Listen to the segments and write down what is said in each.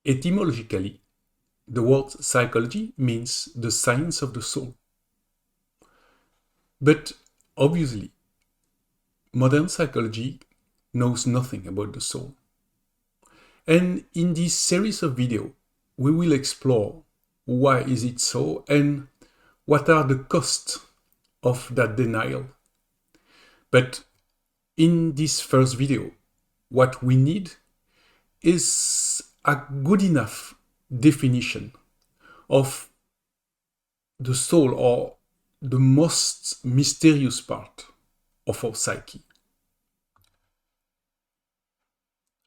Etymologically, the word psychology means the science of the soul. But obviously, modern psychology knows nothing about the soul. And in this series of videos, we will explore why is it so and what are the costs of that denial. But in this first video, what we need is a good enough definition of the soul, or the most mysterious part of our psyche.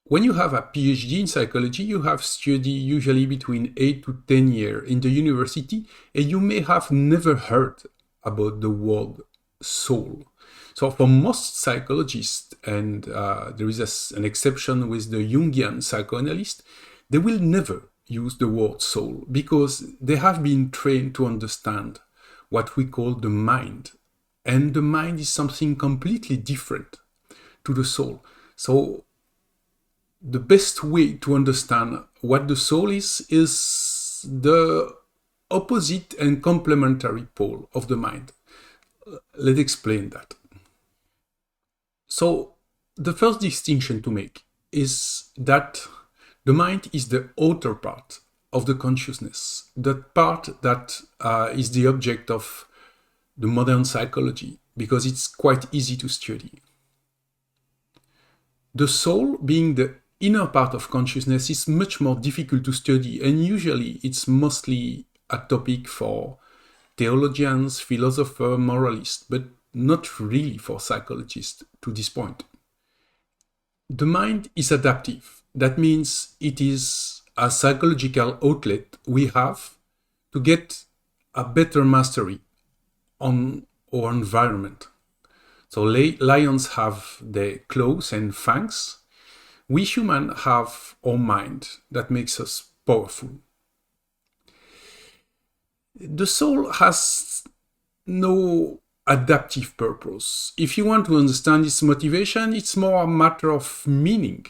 When you have a PhD in psychology, you have studied usually between 8 to 10 years in the university, and you may have never heard about the word soul. So for most psychologists, and there is an exception with the Jungian psychoanalyst, they will never use the word soul because they have been trained to understand what we call the mind. And the mind is something completely different to the soul. So the best way to understand what the soul is the opposite and complementary pole of the mind. Let's explain that. So the first distinction to make is that the mind is the outer part of the consciousness, that part that is the object of the modern psychology, because it's quite easy to study. The soul, being the inner part of consciousness, is much more difficult to study, and usually it's mostly a topic for theologians, philosophers, moralists, but not really for psychologists to this point. The mind is adaptive. That means it is a psychological outlet we have to get a better mastery on our environment. So lions have their claws and fangs. We humans have our mind that makes us powerful. The soul has no adaptive purpose. If you want to understand its motivation, it's more a matter of meaning.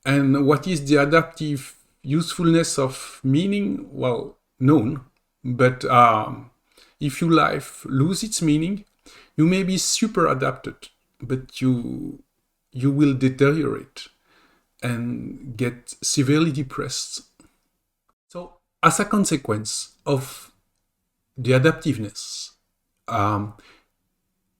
And what is the adaptive usefulness of meaning? Well, known. But if your life loses its meaning, you may be super adapted, but you will deteriorate and get severely depressed. So, as a consequence of the adaptiveness,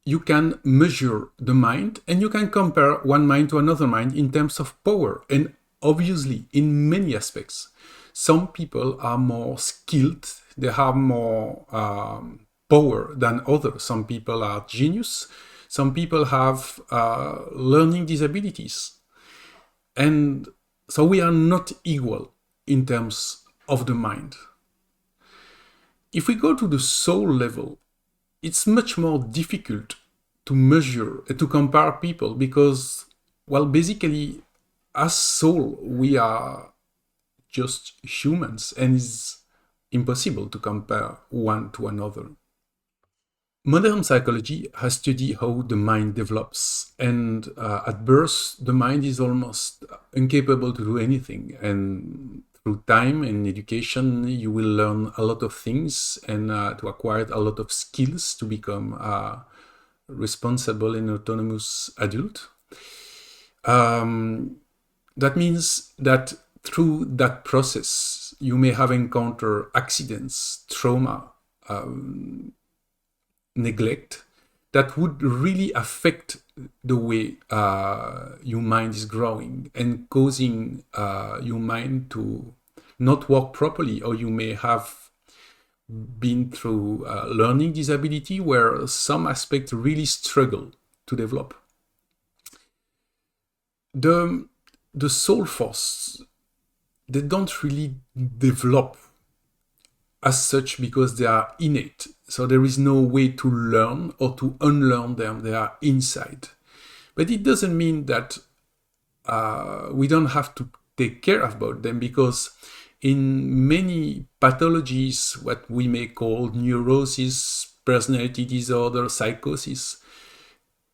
you can measure the mind and you can compare one mind to another mind in terms of power, and obviously in many aspects. Some people are more skilled, they have more power than others. Some people are genius, some people have learning disabilities. And so we are not equal in terms of the mind. If we go to the soul level, it's much more difficult to measure, to compare people, because, well, basically, as soul, we are just humans, and it's impossible to compare one to another. Modern psychology has studied how the mind develops, and at birth, the mind is almost incapable to do anything. And through time and education, you will learn a lot of things and to acquire a lot of skills to become a responsible and autonomous adult. That means that through that process, you may have encountered accidents, trauma, neglect, that would really affect the way your mind is growing and causing your mind to not work properly, or you may have been through learning disability where some aspects really struggle to develop. The soul force, they don't really develop as such because they are innate. So there is no way to learn or to unlearn them. They are inside. But it doesn't mean that we don't have to take care about them, because in many pathologies, what we may call neurosis, personality disorder, psychosis,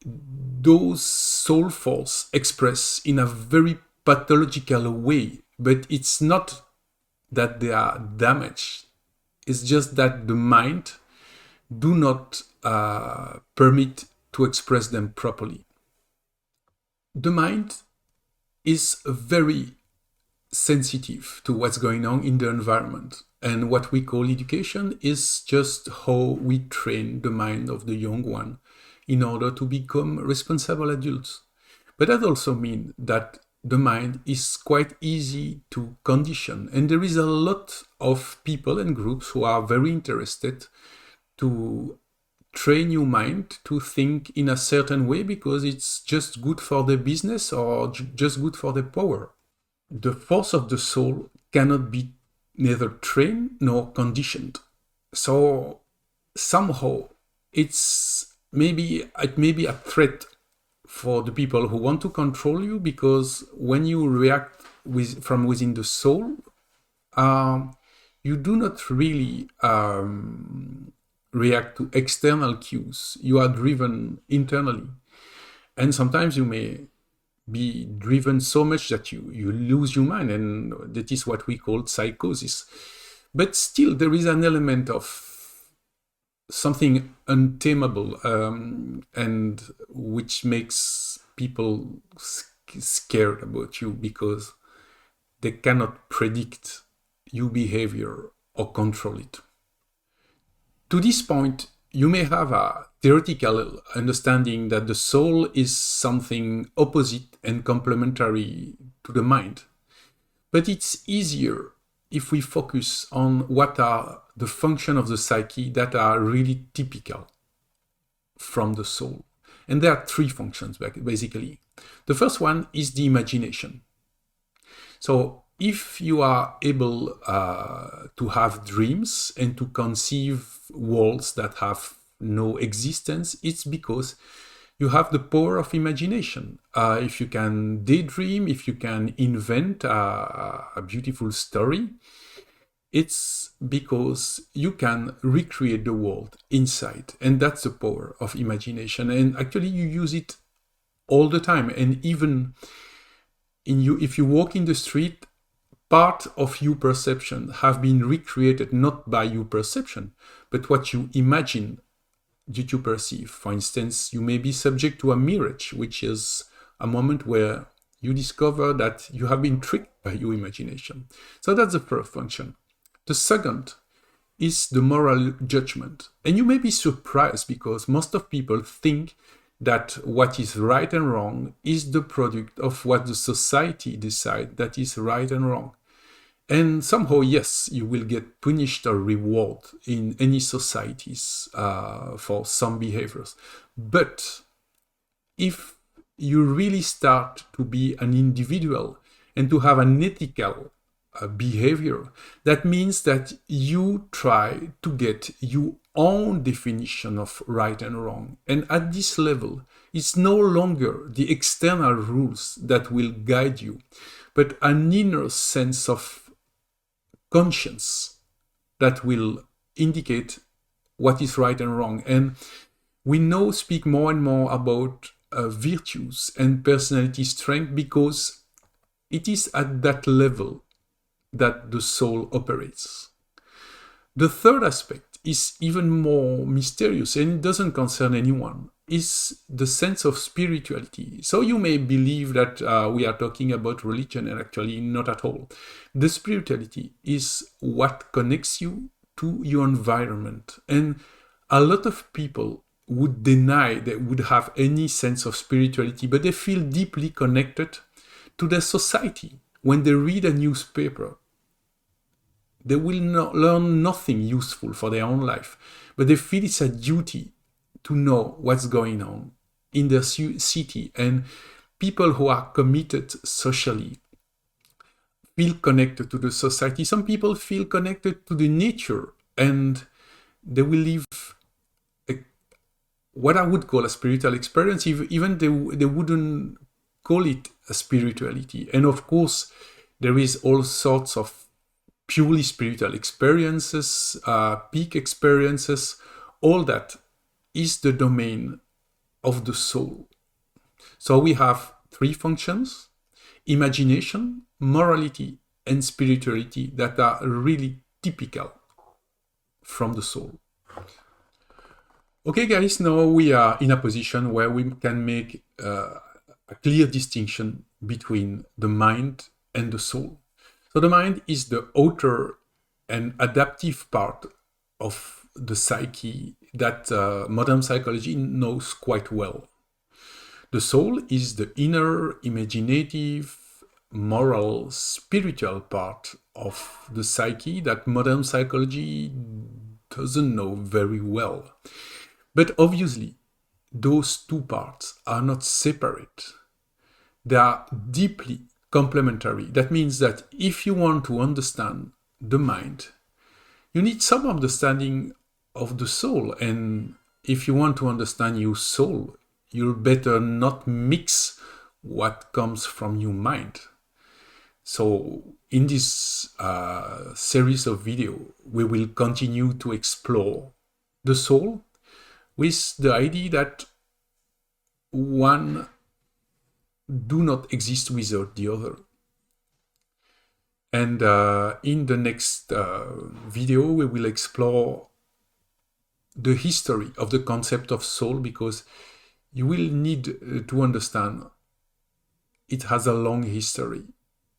those soul force express in a very pathological way, but it's not that they are damaged. It's just that the mind do not permit to express them properly. The mind is very sensitive to what's going on in the environment. And what we call education is just how we train the mind of the young one in order to become responsible adults. But that also means that the mind is quite easy to condition. And there is a lot of people and groups who are very interested to train your mind to think in a certain way because it's just good for the business or just good for the power. The force of the soul cannot be neither trained nor conditioned. So somehow it may be a threat for the people who want to control you, because when you react from within the soul, you do not really react to external cues. You are driven internally. And sometimes you may be driven so much that you lose your mind, and that is what we call psychosis. But still, there is an element of something untamable, and which makes people scared about you because they cannot predict your behavior or control it. To this point, you may have a theoretical understanding that the soul is something opposite and complementary to the mind. But it's easier if we focus on what are the functions of the psyche that are really typical from the soul. And there are three functions, basically. The first one is the imagination. So if you are able to have dreams and to conceive worlds that have no existence, it's because you have the power of imagination. If you can daydream, if you can invent a beautiful story, it's because you can recreate the world inside. And that's the power of imagination. And actually you use it all the time. And even if you walk in the street, part of your perception have been recreated not by your perception, but what you imagine did you perceive. For instance, you may be subject to a mirage, which is a moment where you discover that you have been tricked by your imagination. So that's the first function. The second is the moral judgment. And you may be surprised because most of people think that what is right and wrong is the product of what the society decides that is right and wrong. And somehow, yes, you will get punished or reward in any societies for some behaviors. But if you really start to be an individual and to have an ethical behavior, that means that you try to get your own definition of right and wrong. And at this level, it's no longer the external rules that will guide you, but an inner sense of conscience that will indicate what is right and wrong. And we now speak more and more about virtues and personality strength because it is at that level that the soul operates. The third aspect is even more mysterious, and it doesn't concern anyone, is the sense of spirituality. So you may believe that we are talking about religion, and actually not at all. The spirituality is what connects you to your environment. And a lot of people would deny they would have any sense of spirituality, but they feel deeply connected to their society. When they read a newspaper, they will learn nothing useful for their own life, but they feel it's a duty to know what's going on in their city. And people who are committed socially feel connected to the society. Some people feel connected to the nature, and they will live what I would call a spiritual experience, even they wouldn't call it a spirituality. And of course, there is all sorts of purely spiritual experiences, peak experiences. All that is the domain of the soul. So we have three functions: imagination, morality, and spirituality that are really typical from the soul. Okay, guys, now we are in a position where we can make a clear distinction between the mind and the soul. So the mind is the outer and adaptive part of the psyche that modern psychology knows quite well. The soul is the inner, imaginative, moral, spiritual part of the psyche that modern psychology doesn't know very well. But obviously, those two parts are not separate. They are deeply complementary. That means that if you want to understand the mind, you need some understanding of the soul. And if you want to understand your soul, you better not mix what comes from your mind. So in this series of video, we will continue to explore the soul with the idea that one do not exist without the other. And in the next video, we will explore the history of the concept of soul, because you will need to understand it has a long history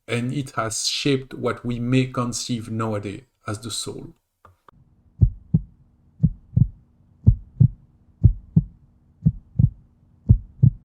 and it has shaped what we may conceive nowadays as the soul.